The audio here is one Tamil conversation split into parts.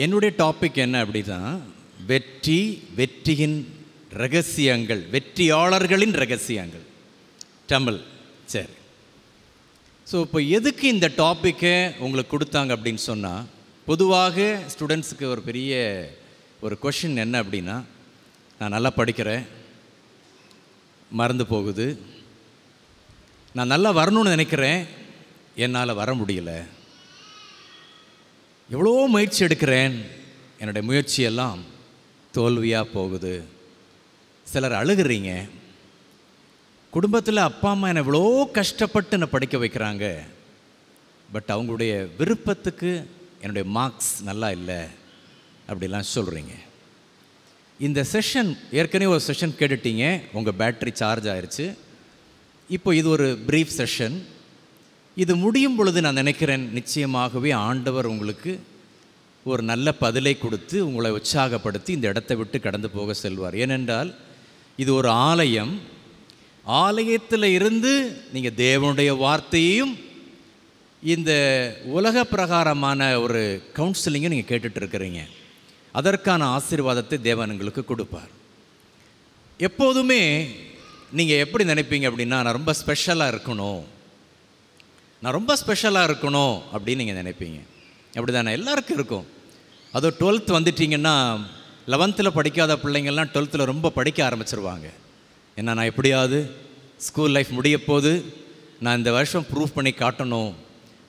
என்னுடைய டாபிக் என்ன அப்படின்னா, வெற்றியின் ரகசியங்கள், வெற்றியாளர்களின் ரகசியங்கள், தமிழ். சரி, ஸோ இப்போ எதுக்கு இந்த டாப்பிக்கை உங்களுக்கு கொடுத்தாங்க அப்படின்னு சொன்னால், பொதுவாக ஸ்டூடெண்ட்ஸுக்கு ஒரு பெரிய ஒரு கொஷின் என்ன அப்படின்னா, நான் நல்லா படிக்கிறேன், மறந்து போகுது, நான் நல்லா வரணும்னு நினைக்கிறேன், என்னால் வர முடியல, எவ்வளோ முயற்சி எடுக்கிறேன், என்னுடைய முயற்சியெல்லாம் தோல்வியாக போகுது. சிலர் அழுகிறீங்க, குடும்பத்தில் அப்பா அம்மா என்னை எவ்வளோ கஷ்டப்பட்டு என்னை படிக்க வைக்கிறாங்க, பட் அவங்களுடைய விருப்பத்துக்கு என்னுடைய மார்க்ஸ் நல்லா இல்லை அப்படிலாம் சொல்கிறீங்க. இந்த செஷன் ஏற்கனவே ஒரு செஷன் கேட்டுட்டீங்க, உங்கள் பேட்ரி சார்ஜ் ஆயிடுச்சு. இப்போ இது ஒரு ப்ரீஃப் செஷன். இது முடியும் பொழுது நான் நினைக்கிறேன், நிச்சயமாகவே ஆண்டவர் உங்களுக்கு ஒரு நல்ல பதிலை கொடுத்து உங்களை உற்சாகப்படுத்தி இந்த இடத்தை விட்டு கடந்து போக செல்வார். ஏனென்றால் இது ஒரு ஆலயம். ஆலயத்தில் இருந்து நீங்கள் தேவனுடைய வார்த்தையையும் இந்த உலக பிரகாரமான ஒரு கவுன்சிலிங்கும் நீங்கள் கேட்டுட்டு இருக்கிறீங்க. அதற்கான ஆசீர்வாதத்தை தேவன் உங்களுக்கு கொடுப்பார். எப்போதுமே நீங்கள் எப்படி நினைப்பீங்க அப்படின்னா, நான் ரொம்ப ஸ்பெஷலாக இருக்கணும், நான் ரொம்ப ஸ்பெஷலாக இருக்கணும் அப்படின்னு நீங்கள் நினைப்பீங்க. அப்படி தானே எல்லாருக்கும் இருக்கும். அதுவும் 12th வந்துட்டிங்கன்னா, 11th படிக்காத பிள்ளைங்கள்லாம் 12th ரொம்ப படிக்க ஆரம்பிச்சிருவாங்க. ஏன்னா நான் எப்படியாவது ஸ்கூல் லைஃப் முடிய போது, நான் இந்த வருஷம் ப்ரூவ் பண்ணி காட்டணும்.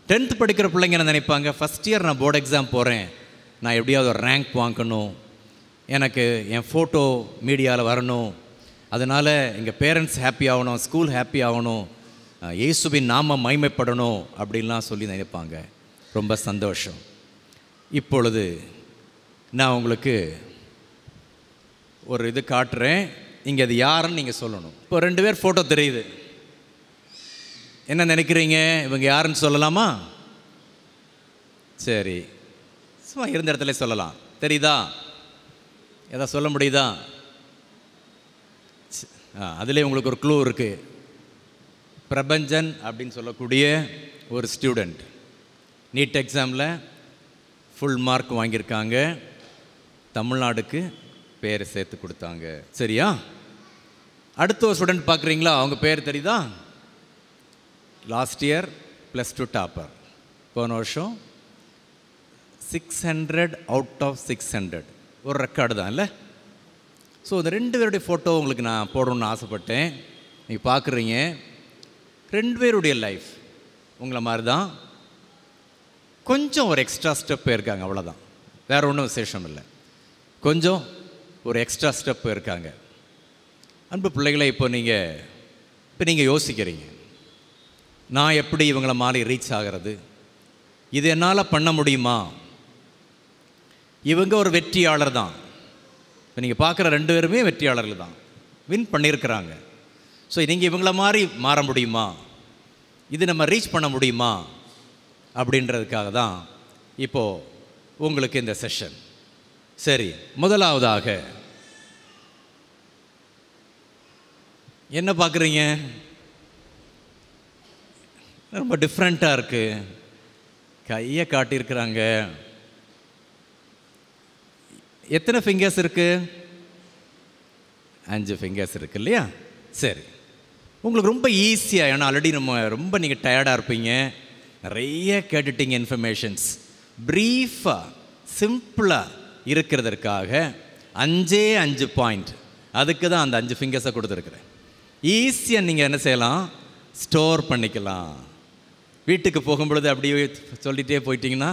10th படிக்கிற பிள்ளைங்க என்ன நினைப்பாங்க, ஃபஸ்ட் இயர் நான் போர்டு எக்ஸாம் போகிறேன், நான் எப்படியாவது ஒரு ரேங்க் வாங்கணும், எனக்கு என் ஃபோட்டோ மீடியாவில் வரணும், அதனால் எங்கள் பேரண்ட்ஸ் ஹாப்பி ஆகணும், ஸ்கூல் ஹாப்பி ஆகணும், இயேசுவின் நாம மகிமைப்படணும் அப்படின்லாம் சொல்லி நினைப்பாங்க. ரொம்ப சந்தோஷம். இப்பொழுது நான் உங்களுக்கு ஒரு இது காட்டுறேன். இங்கே அது யாருன்னு நீங்கள் சொல்லணும். இப்போ 2 பேர் ஃபோட்டோ தெரியுது, என்ன நினைக்கிறீங்க, இவங்க யாருன்னு சொல்லலாமா? சரி, சும்மா இருந்த இடத்துல சொல்லலாம். தெரியுதா? எதா சொல்ல முடியுதா? அதிலே உங்களுக்கு ஒரு க்ளூ இருக்குது. பிரபஞ்சன் அப்படின்னு சொல்லக்கூடிய ஒரு ஸ்டூடெண்ட் நீட் எக்ஸாமில் ஃபுல் மார்க் வாங்கியிருக்காங்க, தமிழ்நாடுக்கு பேர் சேர்த்து கொடுத்தாங்க. சரியா? அடுத்த ஒரு ஸ்டூடெண்ட் பார்க்குறீங்களா, அவங்க பேர் தெரியுதா? லாஸ்ட் இயர் +2 டாப்பர், போன வருஷம் 600 அவுட் ஆஃப் 600, ஒரு ரெக்கார்டு தான் இல்லை? ஸோ இந்த 2 பேருடைய ஃபோட்டோ உங்களுக்கு நான் போடணுன்னு ஆசைப்பட்டேன். நீங்கள் பார்க்குறீங்க, 2 பேருடைய லைஃப் உங்களை மாதிரி தான், கொஞ்சம் ஒரு எக்ஸ்ட்ரா ஸ்டெப் போயிருக்காங்க, அவ்வளோதான், வேறு ஒன்றும் விசேஷம் இல்லை. கொஞ்சம் ஒரு எக்ஸ்ட்ரா ஸ்டெப் போயிருக்காங்க. அன்பு பிள்ளைகளை, இப்போ நீங்கள் யோசிக்கிறீங்க, நான் எப்படி இவங்களை மாதிரி ரீச் ஆகிறது, இது என்னால் பண்ண முடியுமா? இவங்க ஒரு வெற்றியாளர் தான். இப்போ நீங்கள் பார்க்குற 2 பேருமே வெற்றியாளர்கள் தான், வின் பண்ணியிருக்கிறாங்க. ஸோ நீங்கள் இவங்கள மாதிரி மாற முடியுமா, இது நம்ம ரீச் பண்ண முடியுமா அப்படின்றதுக்காக தான் இப்போது உங்களுக்கு இந்த செஷன். சரி, முதலாவதாக என்ன பார்க்குறீங்க? ரொம்ப டிஃப்ரெண்ட்டாக இருக்குது. கையை காட்டியிருக்கிறாங்க. எத்தனை ஃபிங்கர்ஸ் இருக்குது? 5 ஃபிங்கர்ஸ் இருக்குது இல்லையா? சரி, உங்களுக்கு ரொம்ப ஈஸியாக, ஏன்னா ஆல்ரெடி ரொம்ப நீங்கள் டயர்டாக இருப்பீங்க, நிறைய கேட்டுட்டீங்க இன்ஃபர்மேஷன்ஸ். ப்ரீஃபாக சிம்பிளாக இருக்கிறதற்காக 5 பாயிண்ட், அதுக்கு தான் அந்த 5 ஃபிங்கர்ஸை கொடுத்துருக்குறேன். ஈஸியாக நீங்கள் என்ன செய்யலாம், ஸ்டோர் பண்ணிக்கலாம். வீட்டுக்கு போகும்பொழுது அப்படியே சொல்லிகிட்டே போயிட்டீங்கன்னா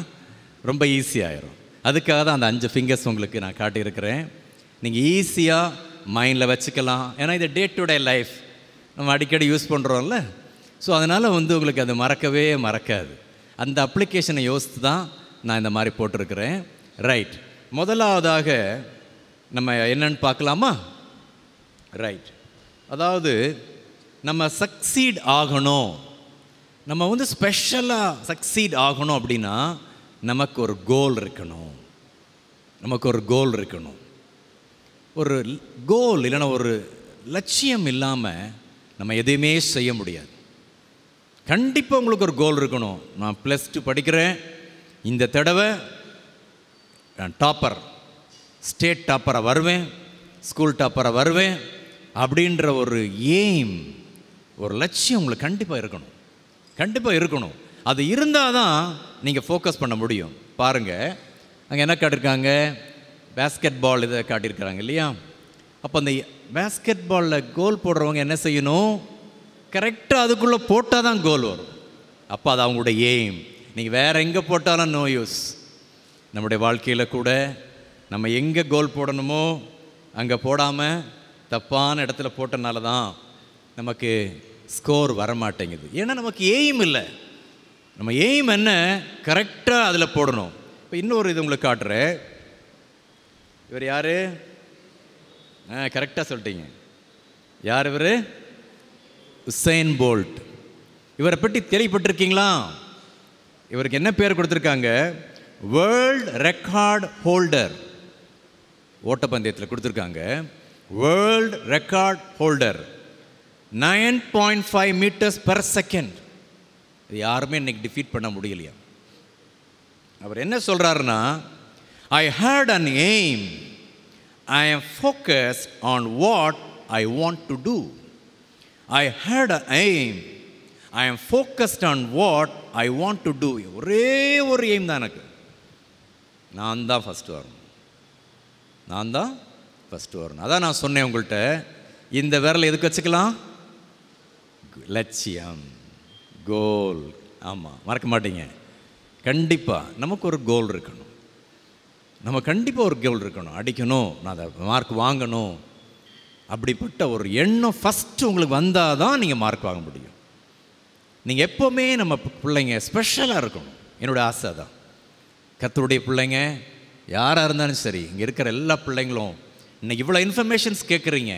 ரொம்ப ஈஸியாகிடும். அதுக்காக தான் அந்த 5 ஃபிங்கர்ஸ் உங்களுக்கு நான் காட்டியிருக்கிறேன். நீங்கள் ஈஸியாக மைண்டில் வச்சுக்கலாம். ஏன்னா இது டே டு டே லைஃப், நம்ம அடிக்கடி யூஸ் பண்ணுறோம்ல. ஸோ அதனால் உங்களுக்கு அது மறக்கவே மறக்காது. அந்த அப்ளிகேஷனை யோசித்து தான் நான் இந்த மாதிரி போட்டிருக்கிறேன். ரைட், முதலாவதாக நம்ம என்னன்னு பார்க்கலாமா? ரைட், அதாவது நம்ம சக்சீட் ஆகணும், நம்ம ஸ்பெஷலாக சக்சீட் ஆகணும் அப்படின்னா நமக்கு ஒரு கோல் இருக்கணும். நமக்கு ஒரு கோல் இருக்கணும். ஒரு கோல் இல்லைன்னா ஒரு லட்சியம் இல்லாமல் நம்ம எதையுமே செய்ய முடியாது. கண்டிப்பாக உங்களுக்கு ஒரு கோல் இருக்கணும். நான் +2 படிக்கிறேன், இந்த தடவை நான் டாப்பர், ஸ்டேட் டாப்பராக வருவேன், ஸ்கூல் டாப்பராக வருவேன் அப்படின்ற ஒரு எய்ம், ஒரு லட்சியம் உங்களுக்கு கண்டிப்பாக இருக்கணும். கண்டிப்பாக இருக்கணும். அது இருந்தால் தான் நீங்கள் ஃபோக்கஸ் பண்ண முடியும். பாருங்கள், அங்கே என்ன காட்டியிருக்காங்க? பேஸ்கெட் பால் இதை காட்டியிருக்கிறாங்க இல்லையா? அப்போ அந்த பேஸ்கெட் பாலில் கோல் போடுறவங்க என்ன செய்யணும்? கரெக்டாக அதுக்குள்ளே போட்டால் தான் கோல் வரும். அப்போ அது அவங்களுடைய எய்ம். நீங்கள் வேறு எங்கே போட்டாலும் நோ யூஸ். நம்முடைய வாழ்க்கையில் கூட நம்ம எங்கே கோல் போடணுமோ அங்கே போடாமல் தப்பான இடத்துல போட்டனால தான் நமக்கு ஸ்கோர் வரமாட்டேங்குது. ஏன்னா நமக்கு எய்ம் இல்லை. நம்ம எய்ம் என்ன? கரெக்டாக அதில் போடணும். இப்போ இன்னொரு இது உங்களுக்கு காட்டுறேன். இவர் யார்? கரெக்டாக சொல்லிட்டீங்க. யார் இவர்? Usain Bolt. இவரை பற்றி கேள்விப்பட்டிருக்கீங்களா? இவருக்கு என்ன பேர் கொடுத்துருக்காங்க? World record holder. ஓட்டப்பந்தயத்தில் கொடுத்துருக்காங்க world record holder. 9.5 meters per second. இது யாருமே இன்னைக்கு டிஃபீட் பண்ண முடியலையா? அவர் என்ன சொல்கிறாருன்னா, I had an aim. I am focused on what I want to do. I had an aim. I am focused on what I want to do. ஒரே ஒரு எய்ம் தான் எனக்கு. நான் தான் ஃபஸ்ட்டு வரணும். நான் தான் ஃபஸ்ட்டு வரணும். அதான் நான் சொன்னேன் உங்கள்கிட்ட, இந்த விரல் எதுக்கு வச்சுக்கலாம்? லட்சியம், கோல். ஆமாம், மறக்க மாட்டீங்க. கண்டிப்பாக நமக்கு ஒரு கோல் இருக்கணும். நம்ம கண்டிப்பாக ஒரு கோல் இருக்கணும். அடிக்கணும், நான் அதை மார்க் வாங்கணும், அப்படிப்பட்ட ஒரு எண்ணம் ஃபஸ்ட்டு உங்களுக்கு வந்தால் தான் நீங்கள் மார்க் வாங்க முடியும். நீங்கள் எப்போவுமே நம்ம பிள்ளைங்க ஸ்பெஷலாக இருக்கணும். என்னோடய ஆசை தான். கர்த்தருடைய பிள்ளைங்க யாராக இருந்தாலும் சரி, இங்கே இருக்கிற எல்லா பிள்ளைங்களும் இன்னைக்கு இவ்வளோ இன்ஃபர்மேஷன்ஸ் கேட்குறீங்க.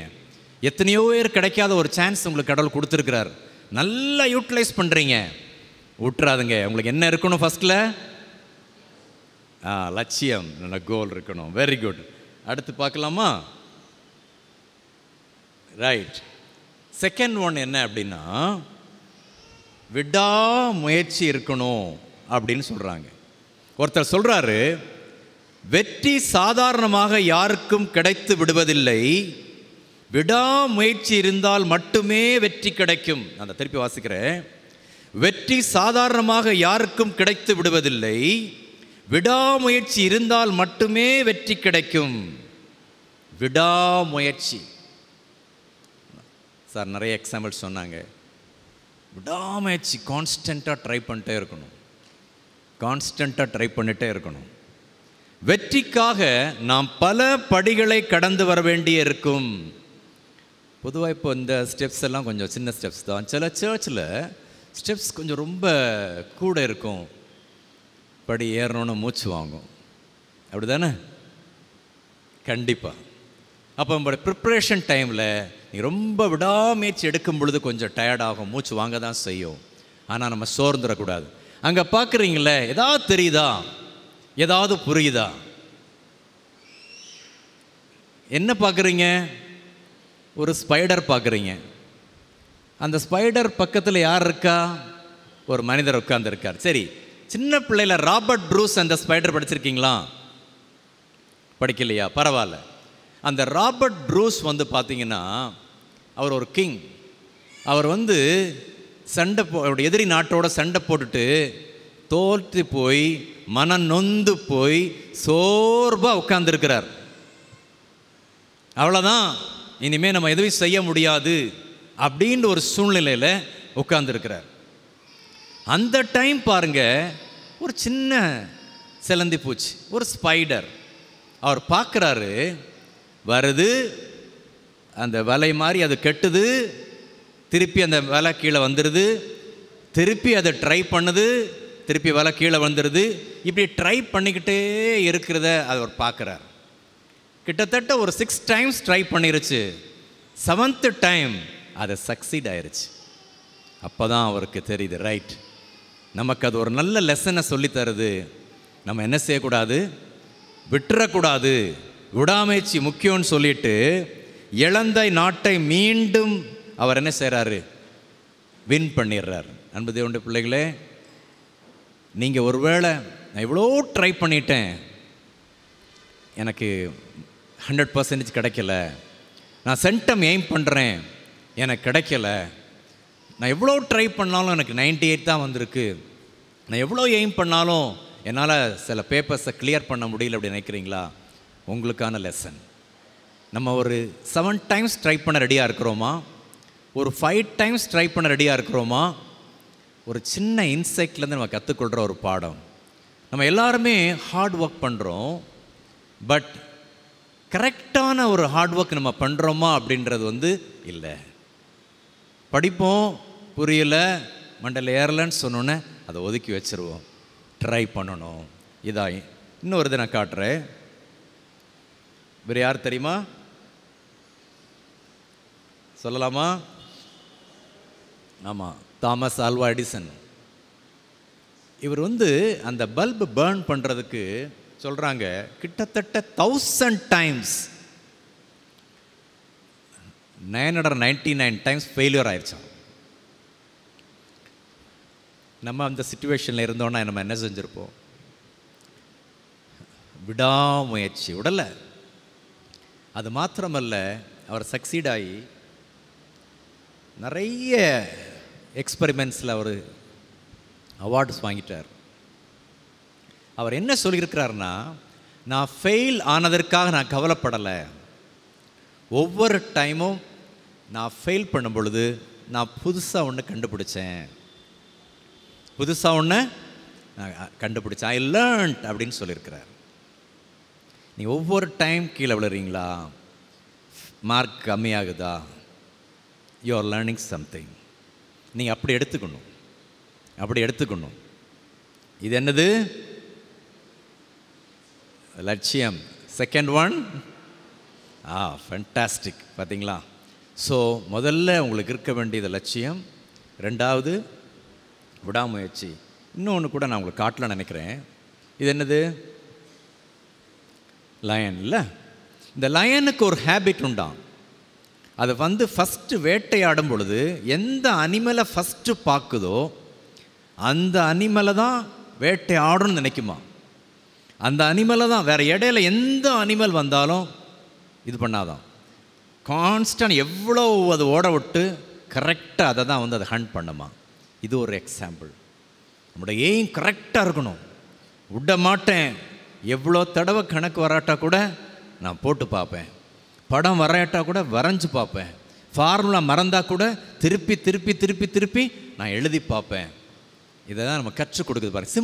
எத்தனையோ பேர் கிடைக்காத ஒரு சான்ஸ் உங்களுக்கு கடவுள் கொடுத்துருக்கிறார். நல்லா யூட்டிலைஸ் பண்ணுறீங்க. விட்டுறாதுங்க. உங்களுக்கு என்ன இருக்கணும்? ஃபஸ்ட்டில் லட்சியம், நல்ல கோல் இருக்கணும். Very good. அடுத்து பார்க்கலாமா? ரைட். செகண்ட் ஒன் என்ன அப்படின்னா, விடாமுயற்சி இருக்கணும் அப்படின்னு சொல்கிறாங்க. ஒருத்தர் சொல்கிறாரு, வெற்றி சாதாரணமாக யாருக்கும் கிடைத்து விடுவதில்லை, விடாமுயற்சி இருந்தால் மட்டுமே வெற்றி கிடைக்கும். நான் திருப்பி வாசிக்கிறேன். வெற்றி சாதாரணமாக யாருக்கும் கிடைத்து விடுவதில்லை, விடாமுயற்சி இருந்தால் மட்டுமே வெற்றி கிடைக்கும். விடாமுயற்சி. சார் நிறைய எக்ஸாம்பிள் சொன்னாங்க. விடாமுயற்சி, கான்ஸ்டண்ட்டாக ட்ரை பண்ணிட்டே இருக்கணும். கான்ஸ்டண்ட்டாக ட்ரை பண்ணிட்டே இருக்கணும். வெற்றிக்காக நாம் பல படிகளை கடந்து வர வேண்டிய இருக்கும். பொதுவாக இப்போ இந்த ஸ்டெப்ஸ் எல்லாம் கொஞ்சம் சின்ன ஸ்டெப்ஸ் தான். சில சர்ச்சில் ஸ்டெப்ஸ் கொஞ்சம் ரொம்ப கூட இருக்கும். படி ஏறணும்னு மூச்சு வாங்கும். அப்படி தானே? கண்டிப்பாக. அப்போ நம்மளோட ப்ரிப்ரேஷன் டைமில் நீங்கள் ரொம்ப விடாமுயற்சி எடுக்கும் பொழுது கொஞ்சம் டயர்டாகும், மூச்சு வாங்க தான் செய்யும். ஆனால் நம்ம சோர்ந்துடக்கூடாது. அங்கே பார்க்குறீங்களே, ஏதாவது தெரியுதா? ஏதாவது புரியுதா? என்ன பார்க்குறீங்க? ஒரு ஸ்பைடர் பார்க்குறீங்க. அந்த ஸ்பைடர் பக்கத்தில் யார் இருக்கா? ஒரு மனிதர் உட்கார்ந்துருக்கார். சரி, சின்ன பிள்ளையில ராபர்ட் ப்ரூஸ் அந்த ஸ்பைடர் படிச்சிருக்கீங்களா? படிக்கலையா? பரவாயில்ல. அந்த ராபர்ட் ப்ரூஸ் வந்து பார்த்தீங்கன்னா, அவர் ஒரு கிங். அவர் வந்து அவருடைய எதிரி நாட்டோட சண்டை போட்டுட்டு தோற்று போய் மனம் நொந்து போய் சோர்வாக உட்கார்ந்துருக்கிறார். அவ்வளோதான், இனிமேல் நம்ம எதுவும் செய்ய முடியாது அப்படின்ற ஒரு சூழ்நிலையில் உட்கார்ந்துருக்கிறார். அந்த டைம் பாருங்க, ஒரு சின்ன சிலந்தி பூச்சி, ஒரு ஸ்பைடர் அவர் பார்க்குறாரு. வருது, அந்த வலை மாதிரி அது கெட்டுது, திருப்பி அந்த வலை கீழே வந்துடுது, திருப்பி அதை ட்ரை பண்ணுது, திருப்பி வலை கீழே வந்துடுது. இப்படி ட்ரை பண்ணிக்கிட்டே இருக்கிறத அவர் பார்க்குறார். கிட்டத்தட்ட ஒரு 6 times ட்ரை பண்ணிருச்சு. 7th time அதை சக்சீட் ஆயிடுச்சு. அப்போ தான் அவருக்கு தெரியுது, ரைட், நமக்கு அது ஒரு நல்ல லெசனை சொல்லித்தருது. நம்ம என்ன செய்யக்கூடாது? விட்டுறக்கூடாது. விடாமுயற்சி முக்கியம்னு சொல்லிட்டு இழந்த நாட்டை மீண்டும் அவர் என்ன செய்கிறாரு? வின் பண்ணிடுறார். அன்பு தேவனுடைய பிள்ளைகளே, நீங்கள் ஒருவேளை நான் இவ்வளோ ட்ரை பண்ணிட்டேன், எனக்கு 100% கிடைக்கல, நான் சென்டம் எய்ம் பண்ணுறேன் எனக்கு கிடைக்கல, நான் எவ்வளோ ட்ரை பண்ணாலும் எனக்கு 98 தான் வந்திருக்கு, நான் எவ்வளோ எய்ம் பண்ணாலும் என்னால் சில பேப்பர்ஸை கிளியர் பண்ண முடியல அப்படி நினைக்கிறீங்களா? உங்களுக்கான லெசன். நம்ம ஒரு 7 டைம்ஸ் ட்ரை பண்ண ரெடியாக இருக்கிறோமா? ஒரு 5 டைம்ஸ் ட்ரை பண்ண ரெடியாக இருக்கிறோமா? ஒரு சின்ன இன்சைட்லேருந்து நம்ம கற்றுக்கொள்கிற ஒரு பாடம். நம்ம எல்லாருமே ஹார்ட் ஒர்க் பண்ணுறோம், பட் கரெக்டான ஒரு ஹார்ட் ஒர்க் நம்ம பண்ணுறோமா அப்படின்றது இல்லை. படிப்போம், புரியல, மண்டல ஏறலன்னு சொன்னோன்னே அதை ஒதுக்கி வச்சுருவோம். ட்ரை பண்ணணும். இதான் இன்னொரு இதை நான் காட்டுறேன். வேறு யார் தெரியுமா? சொல்லலாமா? ஆமாம், தாமஸ் ஆல்வா எடிசன். இவர் அந்த பல்பு பேர்ன் பண்ணுறதுக்கு சொல்கிறாங்க கிட்டத்தட்ட 1000 டைம்ஸ் 999 டைம்ஸ் ஃபெயிலியர் ஆயிடுச்சான். நம்ம அந்த சிச்சுவேஷனில் இருந்தோன்னா நம்ம என்ன செஞ்சுருப்போம்? விடாமுயற்சி விடலை. அது மாத்திரமல்ல, அவர் சக்சீட் ஆகி நிறைய எக்ஸ்பெரிமெண்ட்ஸில் அவர் அவார்ட்ஸ் வாங்கிட்டார். அவர் என்ன சொல்லியிருக்கிறாருன்னா, நான் ஃபெயில் ஆனதற்காக நான் கவலைப்படலை. ஒவ்வொரு டைமும் நான் ஃபெயில் பண்ணும் பொழுது நான் புதுசாக ஒன்று கண்டுபிடிச்சேன், ஐ லேர்ன்ட் அப்படின்னு சொல்லியிருக்கிறார். நீ ஒவ்வொரு டைம் கீழே விழுறீங்களா, மார்க் கம்மியாகுதா, யூ ஆர் லேர்னிங் சம்திங். நீங்கள் அப்படி எடுத்துக்கணும். இது என்னது? லட்சியம். Second one, fantastic. பார்த்தீங்களா? ஸோ முதல்ல உங்களுக்கு இருக்க வேண்டியது லட்சியம், ரெண்டாவது விடாமுயற்சி. இன்னொன்று கூட நான் உங்களுக்கு காட்டலான்னு நினைக்கிறேன். இது என்னது? லயன். இல்லை, இந்த லயனுக்கு ஒரு ஹேபிட் உண்டாம். அது ஃபஸ்ட்டு வேட்டையாடும் பொழுது எந்த அனிமலை ஃபஸ்ட்டு பார்க்குதோ அந்த அனிமலை தான் வேட்டையாடணும்னு நினைக்குமா. அந்த அனிமலை தான், வேறு இடையில எந்த அனிமல் வந்தாலும் இது பண்ணாதான். கான்ஸ்டன்ட் எவ்வளோ அது ஓட விட்டு கரெக்டாக அதை தான் அதை ஹண்ட் பண்ணுமா. இது ஒரு எக்ஸாம்பிள். நம்மளோட எய்ம் கரெக்டாக இருக்கணும். விட மாட்டேன். எவ்வளோ தடவை கணக்கு வராட்டா கூட நான் போட்டு பார்ப்பேன், படம் வரையாட்டா கூட வரைஞ்சி பார்ப்பேன், ஃபார்முலா மறந்தால் கூட திருப்பி திருப்பி திருப்பி திருப்பி நான் எழுதி பார்ப்பேன். இதை தான் நம்ம கற்றுக் கொடுக்குது பாருங்கள்.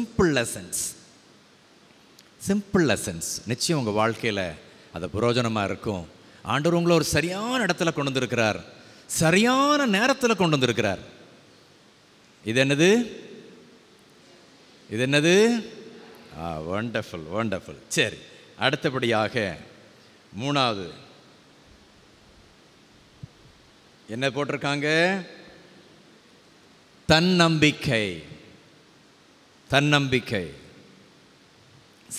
சிம்பிள் லெசன்ஸ் நிச்சயம் உங்கள் வாழ்க்கையில் அது பிரயோஜனமாக இருக்கும். ஆண்டவர் உங்களை ஒரு சரியான இடத்துல கொண்டு வந்திருக்கிறார், சரியான நேரத்தில் கொண்டு வந்திருக்கிறார். இது என்னது? வண்டர்ஃபுல். சரி, அடுத்தபடியாக மூணாவது என்ன போட்டிருக்காங்க? தன்னம்பிக்கை.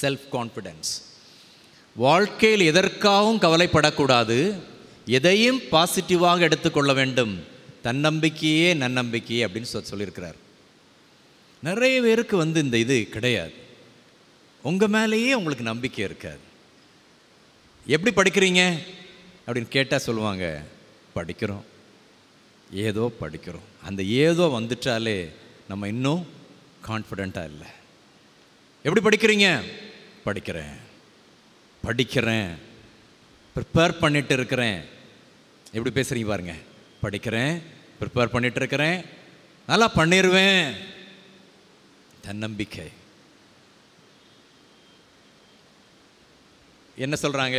Self confidence. வாழ்க்கையில் எதற்காகவும் கவலைப்படக்கூடாது, எதையும் பாசிட்டிவாக எடுத்துக்கொள்ள வேண்டும். தன்னம்பிக்கையே நன்னம்பிக்கையே அப்படின்னு சொல்லியிருக்கிறார். நிறைய பேருக்கு இந்த இது கிடையாது. உங்கள் மேலேயே உங்களுக்கு நம்பிக்கை இருக்காது. எப்படி படிக்கிறீங்க அப்படின்னு கேட்டால் சொல்லுவாங்க, படிக்கிறோம், ஏதோ படிக்கிறோம். அந்த ஏதோ வந்துட்டாலே நம்ம இன்னும் கான்ஃபிடெண்ட்டாக இல்லை. எப்படி படிக்கிறீங்க? படிக்கிறேன், ப்ரிப்பேர் பண்ணிட்டு இருக்கிறேன். எப்படி பேசுகிறீங்க பாருங்க. படிக்கிறேன், ப்ரிப்பேர் பண்ணிட்டு இருக்கிறேன், நல்லா பண்ணிடுவேன். தன்னம்பிக்கை. என்ன சொல்கிறாங்க?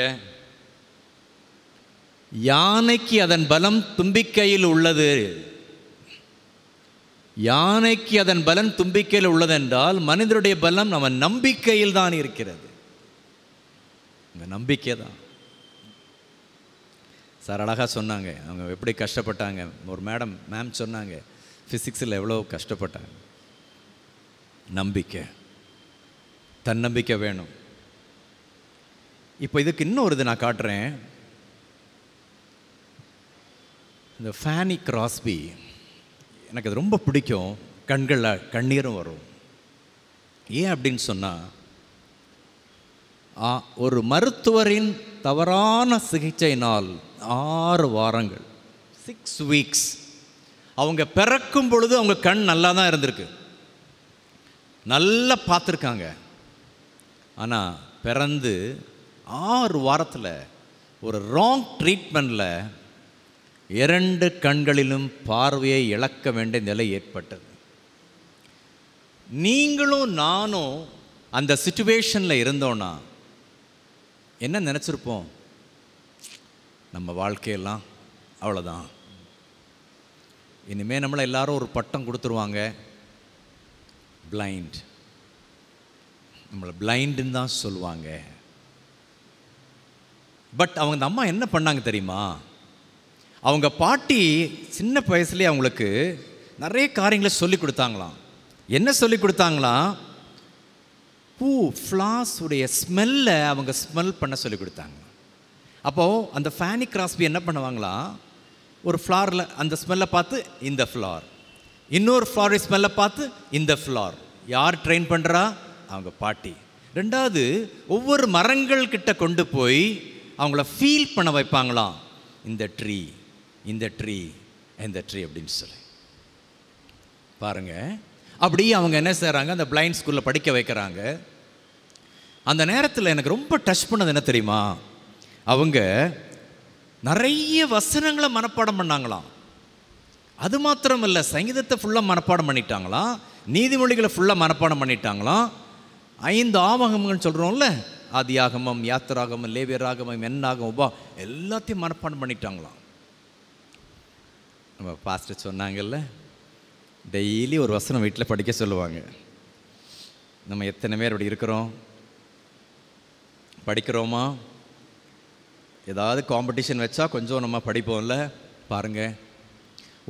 யானைக்கு அதன் பலம் தும்பிக்கையில் உள்ளது. யானைக்கு அதன் பலம் தும்பிக்கையில் உள்ளதென்றால் மனிதனுடைய பலம் நம்ம நம்பிக்கையில் தான் இருக்கிறது. இந்த நம்பிக்கை தான். சார் அழகாக சொன்னாங்க, அவங்க எப்படி கஷ்டப்பட்டாங்க. ஒரு மேம் சொன்னாங்க, ஃபிசிக்ஸில் எவ்வளோ கஷ்டப்பட்டாங்க. நம்பிக்கை, தன்னம்பிக்கை வேணும். இப்போ இதுக்கு இன்னொரு இது நான் காட்டுறேன். இந்த ஃபேனி கிராஸ்பி எனக்கு அது ரொம்ப பிடிக்கும். கண்களில் கண்ணீரும் வரும். ஏன் அப்படின்னு சொன்னால், ஒரு மருத்துவரின் தவறான சிகிச்சையினால் 6 வாரங்கள் 6 வீக்ஸ் அவங்க பிறக்கும் பொழுது அவங்க கண் நல்லா தான் இருந்திருக்கு, நல்லா பார்த்துருக்காங்க. ஆனால் பிறந்து 6 வாரத்தில் ஒரு ராங் ட்ரீட்மெண்ட்டில் 2 கண்களிலும் பார்வையை இழக்க வேண்டிய நிலை ஏற்பட்டது. நீங்களும் நானும் அந்த சிச்சுவேஷனில் இருந்தோன்னா என்ன நினச்சிருப்போம்? நம்ம வாழ்க்கையெல்லாம் அவ்வளோதான், இனிமேல் நம்மளை எல்லாரும் ஒரு பட்டம் கொடுத்துருவாங்க, பிளைண்ட், நம்மளை பிளைண்டுன்னு தான் சொல்லுவாங்க. பட் அவங்க அந்த அம்மா என்ன பண்ணாங்க தெரியுமா? அவங்க பாட்டி சின்ன வயசுலேயே அவங்களுக்கு நிறைய காரியங்களை சொல்லி கொடுத்தாங்களாம். என்ன சொல்லி கொடுத்தாங்களாம்? பூ ஃப்ளாஸுடைய ஸ்மெல்லை அவங்க ஸ்மெல் பண்ண சொல்லி கொடுத்தாங்க. அப்போது அந்த ஃபேனி கிராஸ்பி என்ன பண்ணுவாங்களாம், ஒரு ஃப்ளாரில் அந்த ஸ்மெல்லை பார்த்து இந்த ஃப்ளார், இன்னொரு ஃப்ளாரை ஸ்மெல்லை பார்த்து இந்த ஃப்ளார். யார் ட்ரெயின் பண்ணுறா? அவங்க பாட்டி. 2வது, ஒவ்வொரு மரங்கள் கிட்ட கொண்டு போய் அவங்கள ஃபீல் பண்ண வைப்பாங்களாம், இந்த ட்ரீ, இந்த ட்ரீ, இந்த ட்ரீ அப்படின்னு சொல்லி. பாருங்கள், அப்படி அவங்க என்ன செய்கிறாங்க, அந்த பிளைண்ட் ஸ்கூலில் படிக்க வைக்கிறாங்க. அந்த நேரத்தில் எனக்கு ரொம்ப டச் பண்ணது என்ன தெரியுமா? அவங்க நிறைய வசனங்களை மனப்பாடம் பண்ணாங்களாம். அது மாத்திரம் இல்லை, சங்கீதத்தை ஃபுல்லாக மனப்பாடம் பண்ணிட்டாங்களாம், நீதிமொழிகளை ஃபுல்லாக மனப்பாடம் பண்ணிட்டாங்களாம். 5 ஆகமங்கள்னு சொல்கிறோம்ல, ஆதியாகமம், யாத்திராகமம், லேவியராகமம், என்னாகமம், உபா, எல்லாத்தையும் மனப்பாடம் பண்ணிட்டாங்களாம். நம்ம பாஸ்டர் சொன்னாங்கல்ல, டெய்லி ஒரு வசனம் வீட்டில் படிக்க சொல்லுவாங்க. நம்ம எத்தனை பேர் அப்படி இருக்கிறோம்? படிக்கிறோமா? ஏதாவது காம்படிஷன் வச்சா கொஞ்சம் நம்ம படிப்போம்ல. பாருங்கள்,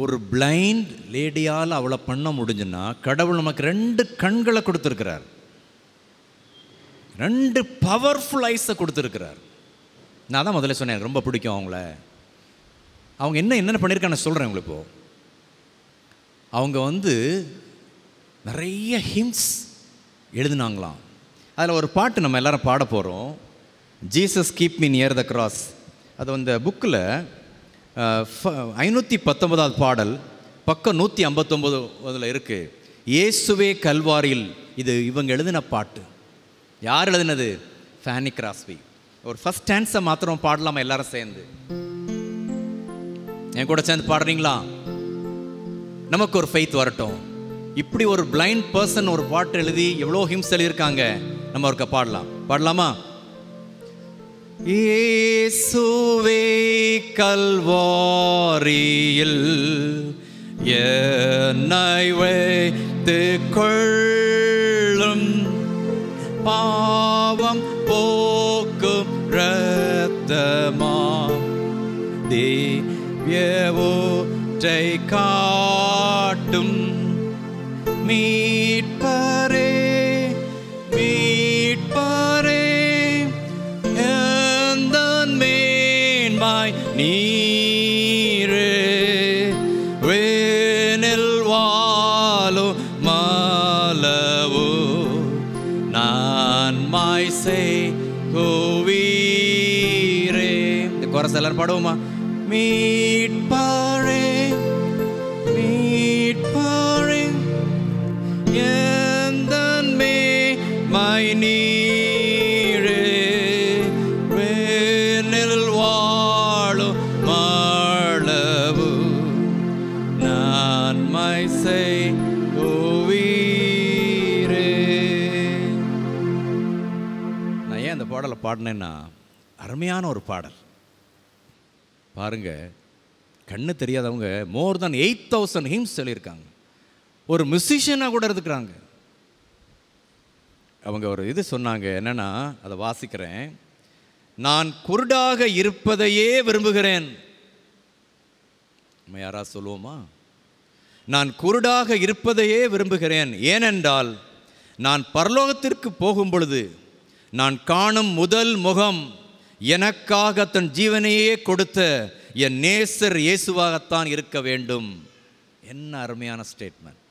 ஒரு பிளைண்ட் லேடியால் அவளை பண்ண முடிஞ்சுன்னா கடவுள் நமக்கு 2 கண்களை கொடுத்துருக்கிறார், 2 பவர்ஃபுல் ஐஸை கொடுத்துருக்கிறார். நான் தான் முதல்ல சொன்னேன், எனக்கு ரொம்ப பிடிக்கும் அவங்கள. அவங்க என்னென்ன பண்ணியிருக்காங்க நான் சொல்கிறேன் உங்களுக்கு. இப்போது அவங்க நிறைய ஹிம்ஸ் எழுதினாங்களாம். அதில் ஒரு பாட்டு நம்ம எல்லாரும் பாட போகிறோம், Jesus keep me near the cross. அது அந்த புக்கில் 519வது பாடல், பக்கம் 159 இருக்குது. இயேசுவே கல்வாரியில். இது இவங்க எழுதின பாட்டு. யார் எழுதினது? ஃபேனி கிராஸ்பி. ஒரு ஃபர்ஸ்ட் ஸ்டான்ஸை மாத்திரம் பாடலாமா எல்லாரும் சேர்ந்து? என் கூட சேர்ந்து பாடுறீங்களா? நமக்கு ஒரு ஃபெய்த் வரட்டும். இப்படி ஒரு பிளைண்ட் பர்சன் ஒரு பாட்டு எழுதி எவ்வளோ ஹிம்ஸ் எழுதியிருக்காங்க. நம்ம ஒருக்க பாடலாமா? இயேசுவே கல்வாரியில் என்னை வைத்துக் கொள்ளும், பாவம் போக்கும் இரத்தமாம் திவ்ய ஊற்றை காட்டும், மீட்பரே மீட்பரே எந்தன் மேன்மாய் நீரே, வேனில் வாழும் மாலவோ நான் மாய் செய்வீரே. இந்த கோரஸ் எல்லாரும் பாடுவோமா? மீட்பரே மீட்பரே எந்தன் மேன்மாய் நீரே, வேனில் வாழும் மாளவு நான் மாய் செய்வீரே. நான் ஏன் அந்த பாடலை பாடினேன்னா, அருமையான ஒரு பாடல். பாருங்க, கண்ணு தெரியாதவங்க மோர் தென் 8000 ஹிம்ஸ் சொல்லியிருக்காங்க. ஒரு மியூசிஷியனாக கூட இருக்கிறாங்க. அவங்க ஒரு இது சொன்னாங்க, என்னன்னா அதை வாசிக்கிறேன். நான் குருடாக இருப்பதையே விரும்புகிறேன். நம்ம யாராவது சொல்லுவோமா? நான் குருடாக இருப்பதையே விரும்புகிறேன், ஏனென்றால் நான் பரலோகத்திற்கு போகும் பொழுது நான் காணும் முதல் முகம் எனக்காக தன் ஜீவனையே கொடுத்த என் நேசர் இயேசுவாகத்தான் இருக்க வேண்டும். என்ன அருமையான ஸ்டேட்மெண்ட்.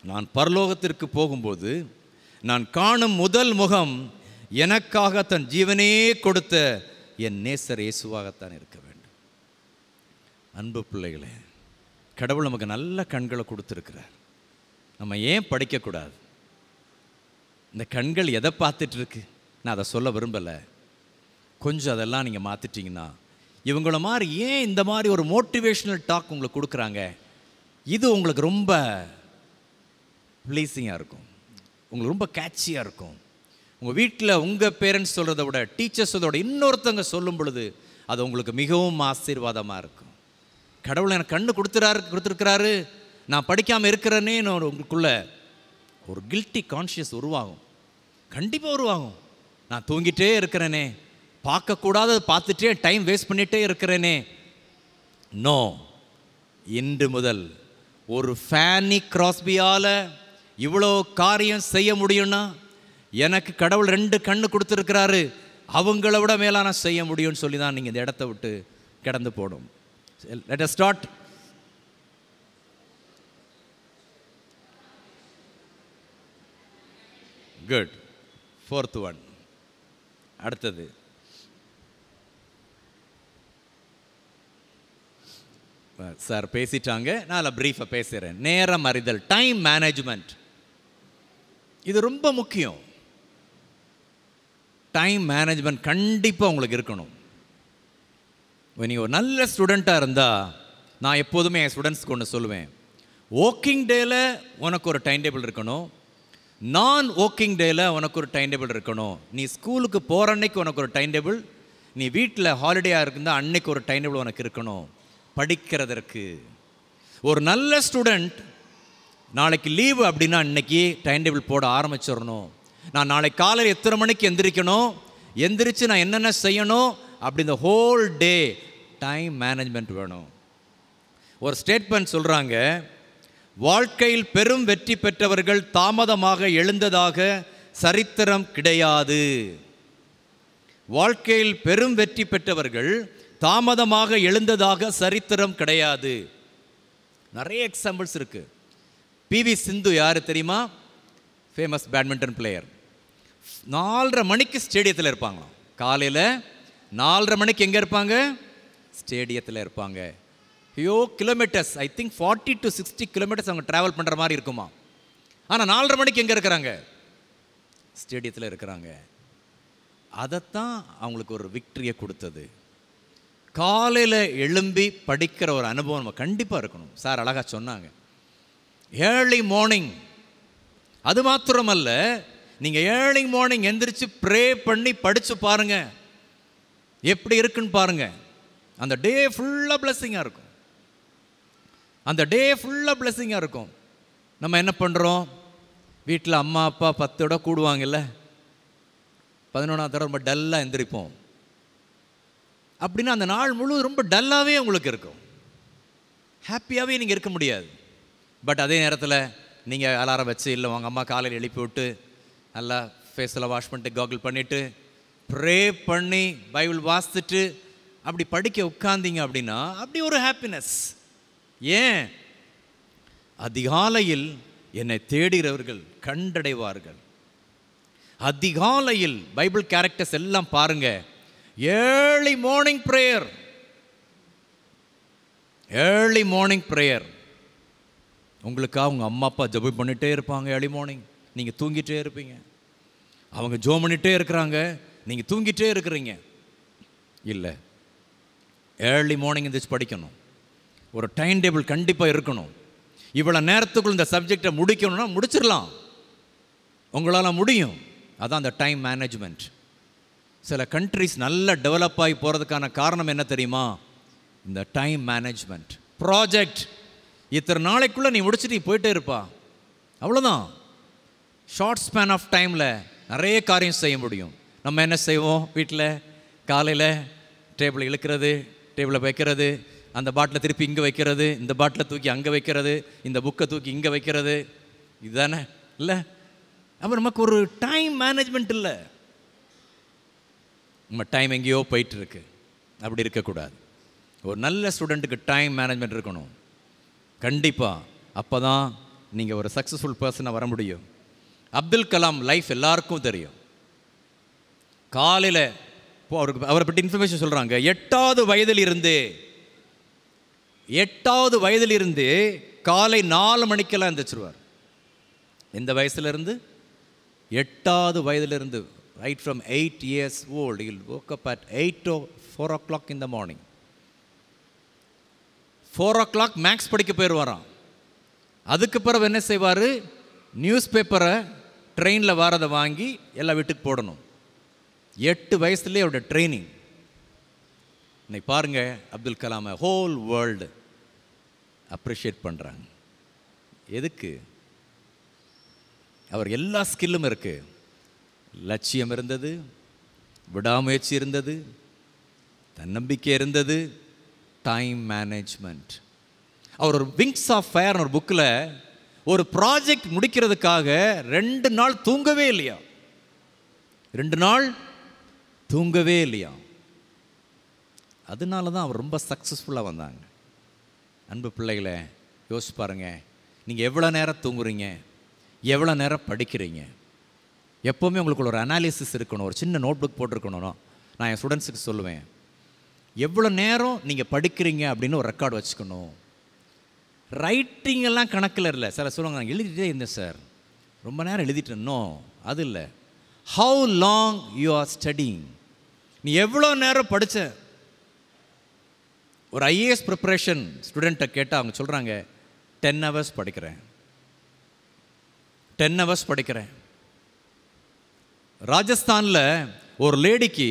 நான் பரலோகத்திற்கு போகும்போது நான் காணும் முதல் முகம் எனக்காக தன் ஜீவனே கொடுத்த என் நேசர் இயேசுவாகத்தான் இருக்க வேண்டும். அன்பு பிள்ளைகளே, கடவுள் நமக்கு நல்ல கண்களை கொடுத்துருக்கிறார். நம்ம ஏன் படிக்கக்கூடாது? இந்த கண்கள் எதை பார்த்துட்டு இருக்கு? நான் அதை சொல்ல விரும்பலை. கொஞ்சம் அதெல்லாம் நீங்கள் மாற்றிட்டீங்கன்னா, இவங்கள மாதிரி ஏன் இந்த மாதிரி ஒரு மோட்டிவேஷ்னல் டாக் உங்களுக்கு கொடுக்குறாங்க, இது உங்களுக்கு ரொம்ப ப்ளீஸிங்காக இருக்கும், உங்களுக்கு ரொம்ப கேட்சியாக இருக்கும். உங்கள் வீட்டில் உங்கள் பேரண்ட்ஸ் சொல்கிறத விட, டீச்சர்ஸ் சொல்கிறத விட இன்னொருத்தவங்க சொல்லும் பொழுது அது உங்களுக்கு மிகவும் ஆசீர்வாதமாக இருக்கும். கடவுள் எனக்கு கண்ணு கொடுத்துருக்கிறாரு, நான் படிக்காமல் இருக்கிறேன்னே உங்களுக்குள்ள ஒரு கில்ட்டி கான்ஷியஸ் உருவாகும். கண்டிப்பாக உருவாகும். நான் தூங்கிட்டே இருக்கிறேனே, பார்க்கக்கூடாத பார்த்துட்டே டைம் வேஸ்ட் பண்ணிகிட்டே இருக்கிறேனே. நோ, இன்று முதல் ஒரு ஃபேனி கிராஸ்பியால் இவ்வளோ காரியம் செய்ய முடியும்னா, எனக்கு கடவுள் 2 கண்ணு கொடுத்துருக்கிறாரு, அவங்கள விட மேலான செய்ய முடியும்னு சொல்லி தான் நீங்கள் இந்த இடத்த விட்டு கிடந்து போடும். Let us start. Good. 4th one. அடுத்தது சார் பேசிட்டாங்க, நான் பிரீஃபாக பேசுகிறேன். நேரம் அறிதல், டைம் மேனேஜ்மெண்ட், இது ரொம்ப முக்கியம். டைம் மேனேஜ்மெண்ட் கண்டிப்பாக உங்களுக்கு இருக்கணும். நீங்கள் ஒரு நல்ல ஸ்டூடெண்ட்டாக இருந்தால், நான் எப்போதுமே என் ஸ்டூடெண்ட்ஸ்க்கு ஒன்று சொல்லுவேன், ஒர்க்கிங் டேயில் உனக்கு ஒரு டைம் டேபிள் இருக்கணும், நான் ஒர்க்கிங் டேயில் உனக்கு ஒரு டைம் டேபிள் இருக்கணும். நீ ஸ்கூலுக்கு போகிற அன்னைக்கு உனக்கு ஒரு டைம் டேபிள், நீ வீட்டில் ஹாலிடேயாக இருந்தால் அன்னைக்கு ஒரு டைம் டேபிள் உனக்கு இருக்கணும் படிக்கிறதற்கு. ஒரு நல்ல ஸ்டூடெண்ட் நாளைக்கு லீவு அப்படின்னா அன்னைக்கு டைம் டேபிள் போட ஆரம்பிச்சிடணும். நான் நாளைக்கு காலையில் எத்தனை மணிக்கு எந்திரிக்கணும், எந்திரிச்சு நான் என்னென்ன செய்யணும், அப்படி இந்த ஹோல் டே டைம் மேனேஜ்மெண்ட் வேணும். ஒரு ஸ்டேட்மெண்ட் சொல்கிறாங்க, வாழ்க்கையில் பெரும் வெற்றி பெற்றவர்கள் தாமதமாக எழுந்ததாக சரித்திரம் கிடையாது. வாழ்க்கையில் பெரும் வெற்றி பெற்றவர்கள் தாமதமாக எழுந்ததாக சரித்திரம் கிடையாது. நிறைய எக்ஸாம்பிள்ஸ் இருக்கு. பிவி சிந்து யாரு தெரியுமா? Famous badminton player. 4:30 மணிக்கு ஸ்டேடியத்தில் இருப்பாங்களாம். காலையில் 4:30 மணிக்கு எங்கே இருப்பாங்க? ஸ்டேடியத்தில் இருப்பாங்க. Kilometres, I think 40 to 60 kilometres அவங்க ட்ராவல் பண்ணுற மாதிரி இருக்குமா. ஆனால் 4:30 மணிக்கு எங்கே இருக்கிறாங்க? ஸ்டேடியத்தில் இருக்கிறாங்க. அதைத்தான் அவங்களுக்கு ஒரு விக்டரியை கொடுத்தது. காலையில் எழும்பி படிக்கிற ஒரு அனுபவம் நம்ம கண்டிப்பாக இருக்கணும். சார் அழகாக சொன்னாங்க, ஏர்லி மார்னிங். அது மாத்திரமல்ல, நீங்கள் ஏர்லி மார்னிங் எந்திரிச்சு ப்ரே பண்ணி படித்து பாருங்கள், எப்படி இருக்குன்னு பாருங்கள். அந்த டே ஃபுல்லாக பிளெஸ்ஸிங்காக இருக்கும். அந்த டே ஃபுல்லாக பிளெஸ்ஸிங்காக இருக்கும். நம்ம என்ன பண்ணுறோம்? வீட்டில் அம்மா அப்பா 10 கூடுவாங்கல்ல, 11ஆவது தடவை ரொம்ப டல்லாக எந்திரிப்போம். அப்படின்னா அந்த நாள் முழு ரொம்ப டல்லாகவே உங்களுக்கு இருக்கும். ஹாப்பியாகவே நீங்கள் இருக்க முடியாது. பட் அதே நேரத்தில் நீங்கள் அலாரம் வச்சு, இல்லை உங்கள் அம்மா காலையில் எழுப்பி விட்டு நல்லா ஃபேஸில் வாஷ் பண்ணிட்டு காகிள் பண்ணிவிட்டு ப்ரே பண்ணி பைபிள் வாசித்துட்டு அப்படி படிக்க உட்கார்ந்தீங்க அப்படின்னா அப்படி ஒரு ஹாப்பினஸ். ஏன்? அதிகாலையில் என்னை தேடுகிறவர்கள் கண்டடைவார்கள். அதிகாலையில் பைபிள் கேரக்டர்ஸ் எல்லாம் பாருங்க. Early morning prayer, early morning prayer. உங்களுக்காக உங்கள் அம்மா அப்பா ஜெபம் பண்ணிகிட்டே இருப்பாங்க. ஏர்லி மார்னிங் நீங்கள் தூங்கிட்டே இருப்பீங்க. அவங்க ஜெபம் பண்ணிகிட்டே இருக்கிறாங்க, நீங்கள் தூங்கிட்டே இருக்கிறீங்க. இல்லை, ஏர்லி மார்னிங் எந்திரிச்சு படிக்கணும். ஒரு டைம் டேபிள் கண்டிப்பாக இருக்கணும். இவ்வளோ நேரத்துக்குள்ள இந்த சப்ஜெக்டை முடிக்கணும்னா முடிச்சிடலாம், உங்களால் முடியும். அதான் அந்த டைம் மேனேஜ்மெண்ட். சில கண்ட்ரிஸ் நல்லா டெவலப் ஆகி போகிறதுக்கான காரணம் என்ன தெரியுமா? இந்த டைம் மேனேஜ்மெண்ட். ப்ராஜெக்ட் இத்தனை நாளைக்குள்ளே நீ முடிச்சுட்டு போயிட்டே இருப்பா, அவ்வளோதான். ஷார்ட் ஸ்பேன் ஆஃப் டைமில் நிறைய காரியம் செய்ய முடியும். நம்ம என்ன செய்வோம்? வீட்டில் காலையில் டேபிள் இழுக்கிறது, டேபிளை வைக்கிறது, அந்த பாட்டிலை திருப்பி இங்கே வைக்கிறது, இந்த பாட்டிலை தூக்கி அங்கே வைக்கிறது, இந்த புக்கை தூக்கி இங்கே வைக்கிறது, இதுதானே? இல்லை, அப்போ நமக்கு ஒரு டைம் மேனேஜ்மெண்ட் இல்லை. நம்ம டைம் எங்கேயோ போயிட்டுருக்கு. அப்படி இருக்கக்கூடாது. ஒரு நல்ல ஸ்டூடெண்ட்டுக்கு டைம் மேனேஜ்மெண்ட் இருக்கணும் கண்டிப்பாக. அப்போ தான் நீங்கள் ஒரு சக்ஸஸ்ஃபுல் பர்சனாக வர முடியும். அப்துல் கலாம் லைஃப் எல்லாருக்கும் தெரியும். காலையில் அவரை பற்றி இன்ஃபர்மேஷன் சொல்கிறாங்க. 8வது வயதிலிருந்து காலை 4 மணிக்கெல்லாம் எந்திரிச்சிருவார். எந்த வயசுலேருந்து? 8வது வயதிலிருந்து. Right from 8 years old he will woke up at 8 or 4 o'clock in the morning. 4 o'clock maths படிக்க போயிடுவாராம். அதுக்கு பிறகு என்ன செய்வார்? நியூஸ் பேப்பரை ட்ரெயினில் வரதை வாங்கி எல்லா வீட்டுக்கு போடணும். 8 வயசுலேயே அவருடைய ட்ரைனிங். இன்னைக்கு பாருங்கள், அப்துல் கலாமை ஹோல் வேர்ல்டு அப்ரிஷியேட் பண்ணுறாங்க. எதுக்கு? அவர் எல்லா ஸ்கில்லும் இருக்குது. லட்சியம் இருந்தது, விடாமுயற்சி இருந்தது, தன்னம்பிக்கை இருந்தது, டைம் மேனேஜ்மெண்ட். அவர் ஒரு விங்ஸ் ஆஃப் ஃபயர் ஒரு புக்கில் ஒரு ப்ராஜெக்ட் முடிக்கிறதுக்காக 2 நாள் தூங்கவே இல்லையா. 2 நாள் தூங்கவே இல்லையா. அதனால தான் அவர் ரொம்ப சக்ஸஸ்ஃபுல்லாக வந்தாங்க. அன்பு பிள்ளைகளை யோசிச்சு பாருங்கள். நீங்கள் எவ்வளோ நேரம் தூங்குறீங்க, எவ்வளோ நேரம் படிக்கிறீங்க? எப்போவுமே உங்களுக்கு ஒரு அனாலிசிஸ் இருக்கணும். ஒரு சின்ன நோட் புக் போட்டிருக்கணும். நான் என் ஸ்டூடெண்ட்ஸுக்கு சொல்லுவேன், எவ்வளோ நேரம் நீங்கள் படிக்கிறீங்க அப்படின்னு ஒரு ரெக்கார்டு வச்சுக்கணும். ரைட்டிங்கெல்லாம் கணக்கில் இல்லை. சார் சொல்லுவாங்க, நான் எழுதிட்டே இருந்தேன் சார், ரொம்ப நேரம் எழுதிட்டேன்னோ, அது இல்லை. How long you are studying. நீ எவ்வளோ நேரம் படித்த? ஒரு ஐஏஎஸ் ப்ரிப்பரேஷன் ஸ்டூடெண்ட்டை கேட்டால் அவங்க சொல்கிறாங்க, 10 hours படிக்கிறேன், 10 hours படிக்கிறேன். ராஜஸ்தானில் ஒரு லேடிக்கு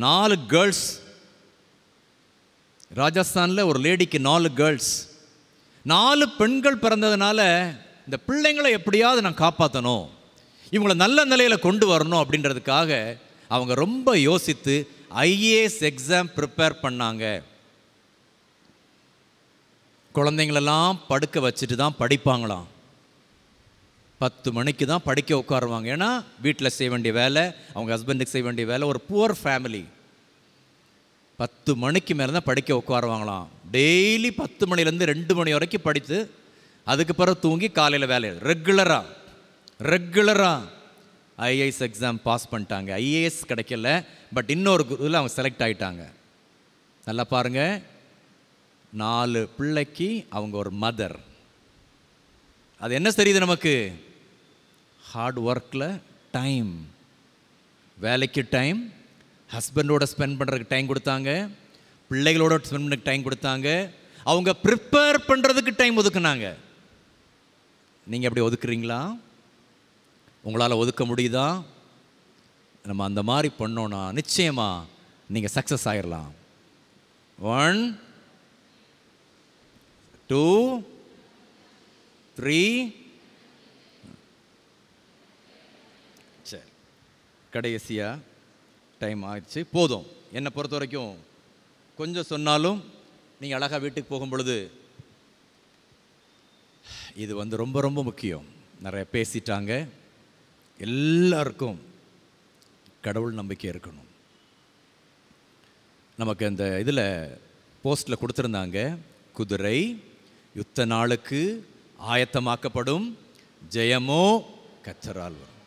4 கேர்ள்ஸ். ராஜஸ்தானில் ஒரு லேடிக்கு 4 கேர்ள்ஸ். 4 பெண்கள் பிறந்ததுனால இந்த பிள்ளைங்களை எப்படியாவது நான் காப்பாற்றணும், இவங்களை நல்ல நிலையில் கொண்டு வரணும் அப்படின்றதுக்காக அவங்க ரொம்ப யோசித்து ஐஏஎஸ் எக்ஸாம் ப்ரிப்பேர் பண்ணாங்க. குழந்தைங்களெல்லாம் படுக்க வச்சுட்டு தான் படிப்பாங்களாம். 10 மணிக்கு தான் படிக்க உட்காருவாங்க. ஏன்னா வீட்டில் செய்ய வேண்டிய வேலை, அவங்க ஹஸ்பண்டுக்கு செய்ய வேண்டிய வேலை. ஒரு புவர் ஃபேமிலி. 10 மணிக்கு மேலே தான் படிக்க உட்காருவாங்களாம். டெய்லி 10 மணிலேருந்து 2 மணி வரைக்கும் படித்து அதுக்கு பிறகு தூங்கி காலையில் வேலை. ரெகுலராக ஐஏஎஸ் எக்ஸாம் பாஸ் பண்ணிட்டாங்க. ஐஏஎஸ் கிடைக்கல, பட் இன்னொரு இதில் அவங்க செலக்ட் ஆகிட்டாங்க. நல்லா பாருங்கள், 4 பிள்ளைக்கு அவங்க ஒரு மதர். அது என்ன தெரியுது நமக்கு? ஹார்ட் ஒர்க்கில் டைம், வேலைக்கு டைம், ஹஸ்பண்டோட ஸ்பெண்ட் பண்ணுறதுக்கு டைம் கொடுத்தாங்க, பிள்ளைகளோட ஸ்பெண்ட் பண்ணுறதுக்கு டைம் கொடுத்தாங்க, அவங்க ப்ரிப்பேர் பண்ணுறதுக்கு டைம் ஒதுக்குனாங்க. நீங்கள் எப்படி ஒதுக்குறீங்களா? உங்களால் ஒதுக்க முடியுதா? நம்ம அந்த மாதிரி பண்ணோன்னா நிச்சயமாக நீங்கள் சக்ஸஸ் ஆகிடலாம். 1 2 3. சரி, கடைசியாக டைம் ஆயிடுச்சு, போதும். என்னை பொறுத்த வரைக்கும் கொஞ்சம் சொன்னாலும் நீங்கள் அழகாக வீட்டுக்கு போகும் பொழுது இது ரொம்ப ரொம்ப முக்கியம். நிறைய பேசிட்டாங்க. எல்லாருக்கும் கடவுள் நம்பிக்கை இருக்கணும். நமக்கு அந்த இதில் போஸ்ட்டில் கொடுத்துருந்தாங்க, குதிரை யுத்த நாளுக்கு ஆயத்தமாக்கப்படும், ஜெயமோ கர்த்தரால் வரும்.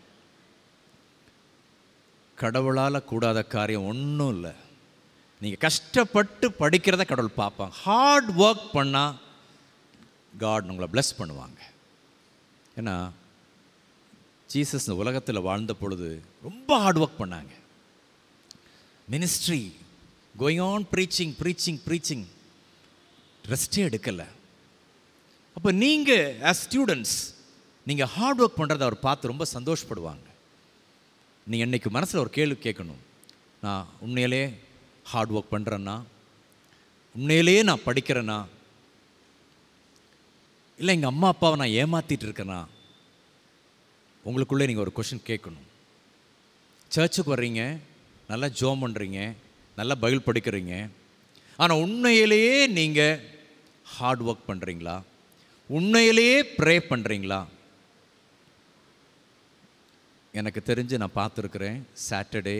கடவுளால் கூடாத காரியம் ஒன்றும் இல்லை. நீங்கள் கஷ்டப்பட்டு படிக்கிறத கடவுள் பார்ப்பாங்க. ஹார்ட் ஒர்க் பண்ணால் காட் உங்களை பிளஸ் பண்ணுவாங்க. ஏன்னா ஜீசஸ் இந்த உலகத்தில் வாழ்ந்த பொழுது ரொம்ப ஹார்ட் ஒர்க் பண்ணாங்க. மினிஸ்ட்ரி கோயிங் ஆன், ப்ரீச்சிங், ரெஸ்டே எடுக்கலை. அப்போ நீங்கள் ஆஸ் ஸ்டூடெண்ட்ஸ் நீங்கள் ஹார்ட் ஒர்க் பண்ணுறதை அவர் பார்த்து ரொம்ப சந்தோஷப்படுவாங்க. நீங்கள் இன்றைக்கி மனசில் ஒரு கேள்வி கேட்கணும், நான் உண்மையிலே ஹார்ட் ஒர்க் பண்ணுறேன்னா, உண்மையிலேயே நான் படிக்கிறேன்னா, இல்லை எங்கள் அம்மா அப்பாவை நான் ஏமாற்றிட்டு இருக்கேன்னா? உங்களுக்குள்ளே நீங்கள் ஒரு கொஷின் கேட்கணும். சர்ச்சுக்கு வர்றீங்க, நல்லா ஜோம் பண்ணுறீங்க, நல்லா பைபிள் படிக்கிறீங்க, ஆனால் உண்மையிலேயே நீங்கள் ஹார்ட் ஒர்க் பண்ணுறீங்களா? உண்மையிலேயே ப்ரே பண்ணுறீங்களா? எனக்கு தெரிஞ்சு நான் பார்த்துருக்குறேன், சாட்டர்டே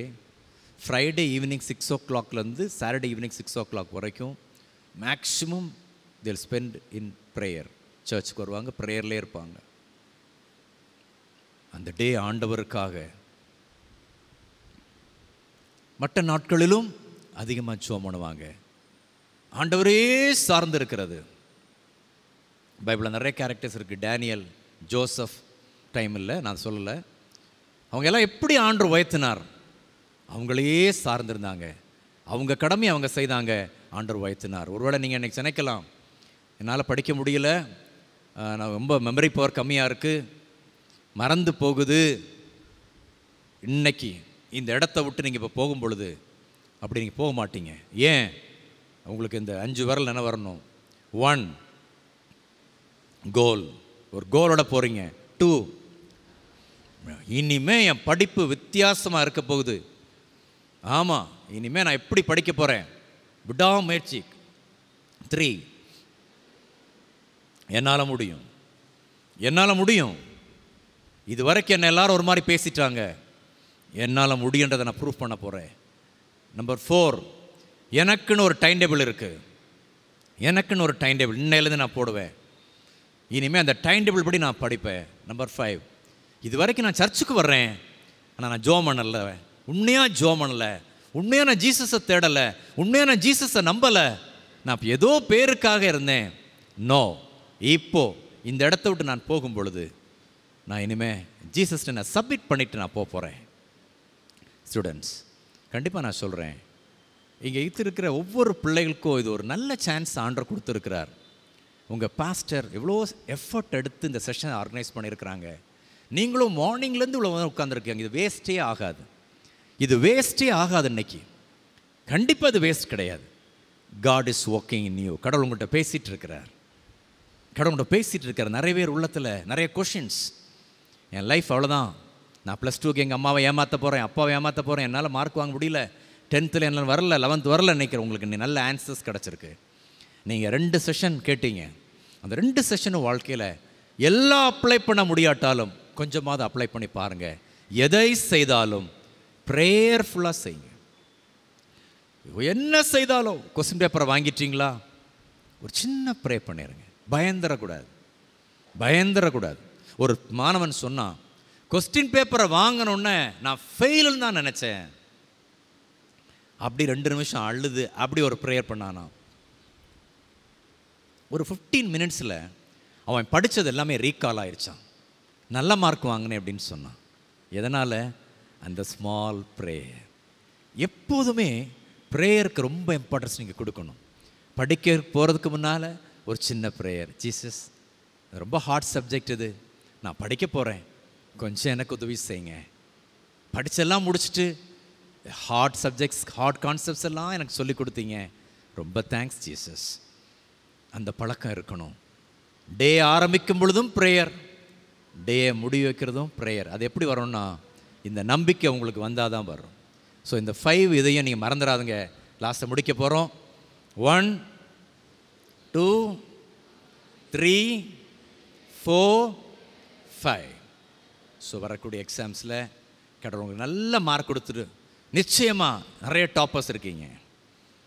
ஃப்ரைடே ஈவினிங் 6 o'clockலேருந்து சாட்டர்டே ஈவினிங் 6 o'clock வரைக்கும் maximum they'll spend in prayer. சர்ச்சுக்கு வருவாங்க, ப்ரேயர்லேயே இருப்பாங்க. அந்த டே ஆண்டவருக்காக மற்ற நாட்களிலும் அதிகமாக ஜெபம் பண்ணுவாங்க. ஆண்டவரே சார்ந்து இருக்கிறது. பைபிளில் நிறைய கேரக்டர்ஸ் இருக்குது. டேனியல், ஜோசப் டைம் இல்லை, நான் சொல்லலை. அவங்க எல்லாம் எப்படி ஆண்டவர் உயர்த்தினார்? அவங்களையே சார்ந்திருந்தாங்க. அவங்க கடமையை அவங்க செய்தாங்க, ஆண்டவர் உயர்த்தினார். ஒருவேளை நீங்கள் இன்றைக்கி நினைக்கலாம், என்னால் படிக்க முடியல, நான் ரொம்ப மெமரி பவர் கம்மியாக இருக்குது, மறந்து போகுது. இன்னைக்கு இந்த இடத்த விட்டு நீங்கள் இப்போ போகும் பொழுது அப்படி நீங்கள் போக மாட்டீங்க. ஏன்? உங்களுக்கு இந்த 5 விரல் என்ன வரணும்? 1 கோல், ஒரு கோலோட போகிறீங்க. 2 இனிமே என் படிப்பு வித்தியாசமாக இருக்க போகுது. ஆமாம், இனிமேல் நான் எப்படி படிக்க போகிறேன்? விடாமுயற்சி. 3 என்னால் முடியும், என்னால் முடியும். இது வரைக்கும் என்ன எல்லாரும் ஒரு மாதிரி பேசிட்டாங்க, என்னால் முடியுன்றதை நான் ப்ரூவ் பண்ண போகிறேன். நம்பர் 4 எனக்குன்னு ஒரு டைம் டேபிள் இருக்குது. எனக்குன்னு ஒரு டைம் டேபிள் இன்னையிலேருந்து நான் போடுவேன். இனிமேல் அந்த டைம் டேபிள் படி நான் படிப்பேன். நம்பர் 5 இது வரைக்கும் நான் சர்ச்சுக்கு வர்றேன், ஆனால் நான் ஜெபம் பண்ணலை, உண்மையாக ஜெபம் பண்ணலை, உண்மையாக நான் ஜீசஸை தேடலை, உண்மையாக நான் ஜீசஸை நம்பலை, நான் ஏதோ பேருக்காக இருந்தேன். நோ, இப்போது இந்த இடத்த விட்டு நான் போகும் பொழுது நான் இனிமேல் ஜீசஸ்ட்டை நான் சப்மிட் பண்ணிவிட்டு நான் போகிறேன். ஸ்டூடெண்ட்ஸ், கண்டிப்பாக நான் சொல்கிறேன், இங்கே இருக்கிற ஒவ்வொரு பிள்ளைகளுக்கும் இது ஒரு நல்ல சான்ஸ் ஆண்டவர் கொடுத்துருக்கிறார். உங்கள் பாஸ்டர் எவ்வளோ எஃபர்ட் எடுத்து இந்த செஷனை ஆர்கனைஸ் பண்ணியிருக்கிறாங்க. நீங்களும் மார்னிங்லேருந்து இவ்வளோ உட்காந்துருக்கீங்க. இது வேஸ்ட்டே ஆகாது, இது வேஸ்ட்டே ஆகாது. இன்னைக்கு கண்டிப்பாக இது வேஸ்ட் கிடையாது. God is working in you. கடவுள் உங்கள்கிட்ட பேசிகிட்டு இருக்கிறார், கடவுள் உங்கள்கிட்ட பேசிகிட்டு இருக்கிறார். நிறைய பேர் உள்ளத்தில் நிறைய கொஷின்ஸ். என் லைஃப் அவ்வளோதான், நான் +2க்கு எங்கள் அம்மாவை ஏமாற்ற போகிறேன், அப்பாவை ஏமாற்ற போகிறேன், என்னால் மார்க் வாங்க முடியல, 10th என்னால் வரல, 11th வரல நினைக்கிறேன். உங்களுக்கு நல்ல ஆன்சர்ஸ் கிடச்சிருக்கு. நீங்கள் 2 செஷன் கேட்டீங்க. அந்த 2 செஷனும் வாழ்க்கையில் எல்லாம் அப்ளை பண்ண முடியாட்டாலும் கொஞ்சமாவது அப்ளை பண்ணி பாருங்கள். எதை செய்தாலும் ப்ரேயர்ஃபுல்லாக செய்யுங்க. என்ன செய்தாலும் கொஸ்டின் பேப்பரை வாங்கிட்டீங்களா, ஒரு சின்ன ப்ரே பண்ணிடுங்க. பயந்துடக்கூடாது, பயந்துடக்கூடாது. ஒரு மாணவன் சொன்னான், கொஸ்டின் பேப்பரை வாங்கணுன்னே நான் ஃபெயிலுன்னு தான் நினச்சேன். அப்படி 2 நிமிஷம் அழுது அப்படி ஒரு ப்ரேயர் பண்ணானா. ஒரு 15 மினிட்ஸில் அவன் படித்தது எல்லாமே ரீகால் ஆயிடுச்சான். நல்ல மார்க் வாங்கினேன் அப்படின்னு சொன்னான். எதனால்? அந்த ஸ்மால் ப்ரேயர். எப்போதுமே ப்ரேயருக்கு ரொம்ப இம்பார்ட்டன்ஸ் நீங்கள் கொடுக்கணும். படிக்க போகிறதுக்கு முன்னால் ஒரு சின்ன ப்ரேயர். ஜீசஸ், ரொம்ப ஹார்ட் சப்ஜெக்ட் இது, நான் படிக்க போகிறேன், கொஞ்சம் எனக்கு உதவி செய்யுங்க. படித்தெல்லாம் முடிச்சுட்டு ஹார்ட் சப்ஜெக்ட்ஸ், ஹார்ட் கான்செப்ட்ஸ் எல்லாம் எனக்கு சொல்லி கொடுத்தீங்க, ரொம்ப தேங்க்ஸ் ஜீசஸ். அந்த பழக்கம் இருக்கணும். டே ஆரம்பிக்கும் பொழுதும் ப்ரேயர், டே முடி வைக்கிறதும் ப்ரேயர். அது எப்படி வரும்னா, இந்த நம்பிக்கை உங்களுக்கு வந்தால் தான் வரும். ஸோ இந்த 5 இதையும் நீங்கள் மறந்துடாதுங்க. லாஸ்ட்டை முடிக்க போகிறோம். 1 2 3 4 5. ஸோ வரக்கூடிய எக்ஸாம்ஸில் கடவுள் உங்களுக்கு நல்ல மார்க் கொடுத்துட்டு, நிச்சயமாக நிறைய டாப்பர்ஸ் இருக்கீங்க,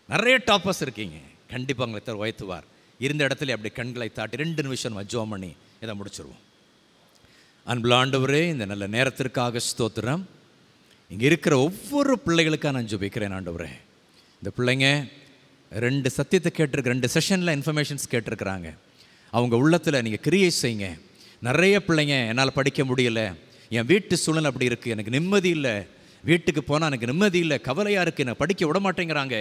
நிறைய டாப்பர்ஸ் இருக்கீங்க. கண்டிப்பாக உங்களை தர உயர்த்துவார். இருந்த இடத்துல அப்படி கண்களை தாட்டி 2 நிமிஷம் ஜெபம் பண்ணி இதை முடிச்சிருவோம். அன்புள்ள ஆண்டவரே, இந்த நல்ல நேரத்திற்காக ஸ்தோத்திரம். இங்கே இருக்கிற ஒவ்வொரு பிள்ளைகளுக்காக நான் ஜெபிக்கிறேன் ஆண்டவரே. இந்த பிள்ளைங்க 2 சத்தியத்தை கேட்டிருக்கு, 2 செஷனில் இன்ஃபர்மேஷன்ஸ் கேட்டிருக்கிறாங்க. அவங்க உள்ளத்தில் நீங்கள் கிரியை செய்யுங்க. நிறைய பிள்ளைங்க, என்னால் படிக்க முடியலை, என் வீட்டு சூழ்நிலை அப்படி இருக்குது, எனக்கு நிம்மதி இல்லை, வீட்டுக்கு போனால் எனக்கு நிம்மதி இல்லை, கவலையாக இருக்குது, எனக்கு படிக்க விட மாட்டேங்கிறாங்க,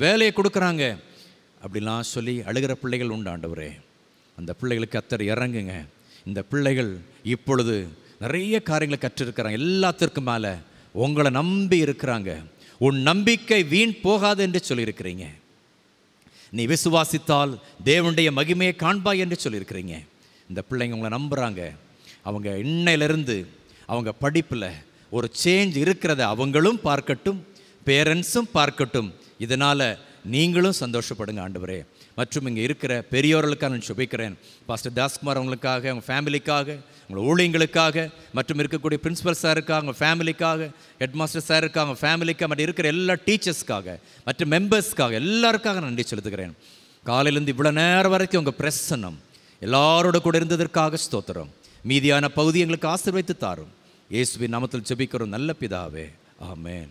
வேலையை கொடுக்குறாங்க அப்படிலாம் சொல்லி அழுகிற பிள்ளைகள் உண்டு ஆண்டவரே. அந்த பிள்ளைகளுக்கு கர்த்தர் இறங்குங்க. இந்த பிள்ளைகள் இப்பொழுது நிறைய காரியங்களை கற்றிருக்கிறாங்க. எல்லாத்திற்கும் மேலே உங்களை நம்பி இருக்கிறாங்க. உன் நம்பிக்கை வீண் போகாது என்று சொல்லியிருக்கிறீங்க. நீ விசுவாசித்தால் தேவனுடைய மகிமையை காண்பாய் என்று சொல்லியிருக்கிறீங்க. இந்த பிள்ளைங்க உங்களை நம்புகிறாங்க. அவங்க இன்னையிலிருந்து அவங்க படிப்பில் ஒரு சேஞ்ச் இருக்கிறத அவங்களும் பார்க்கட்டும், பேரண்ட்ஸும் பார்க்கட்டும். இதனால் நீங்களும் சந்தோஷப்படுங்க ஆண்டவரே. மற்றும் இங்கே இருக்கிற பெரியோர்களுக்காக நான் சுபிக்கிறேன். பாஸ்டர் தாஸ்குமார் அவங்களுக்காக, அவங்க ஃபேமிலிக்காக, உங்களை ஊழியங்களுக்காக, மற்றும் இருக்கக்கூடிய பிரின்சிபல் சாருக்காக, அவங்க ஃபேமிலிக்காக, ஹெட் மாஸ்டர் சாருக்காக, அவங்க ஃபேமிலிக்காக, மற்றும் இருக்கிற எல்லா டீச்சர்ஸ்க்காக, மற்ற மெம்பர்ஸ்க்காக, எல்லாருக்காக நன்றி செலுத்துகிறேன். காலையிலேருந்து இவ்வளோ நேரம் வரைக்கும் உங்கள் பிரசன்னம் எல்லாரோட கூட இருந்ததற்காக ஸ்தோத்திரம். மீதியான பகுதி எங்களுக்கு ஆசீர்வதித்து தாரும். இயேசுவின் நாமத்தில் ஜெபிக்கிறோம் நல்ல பிதாவே, ஆமென்.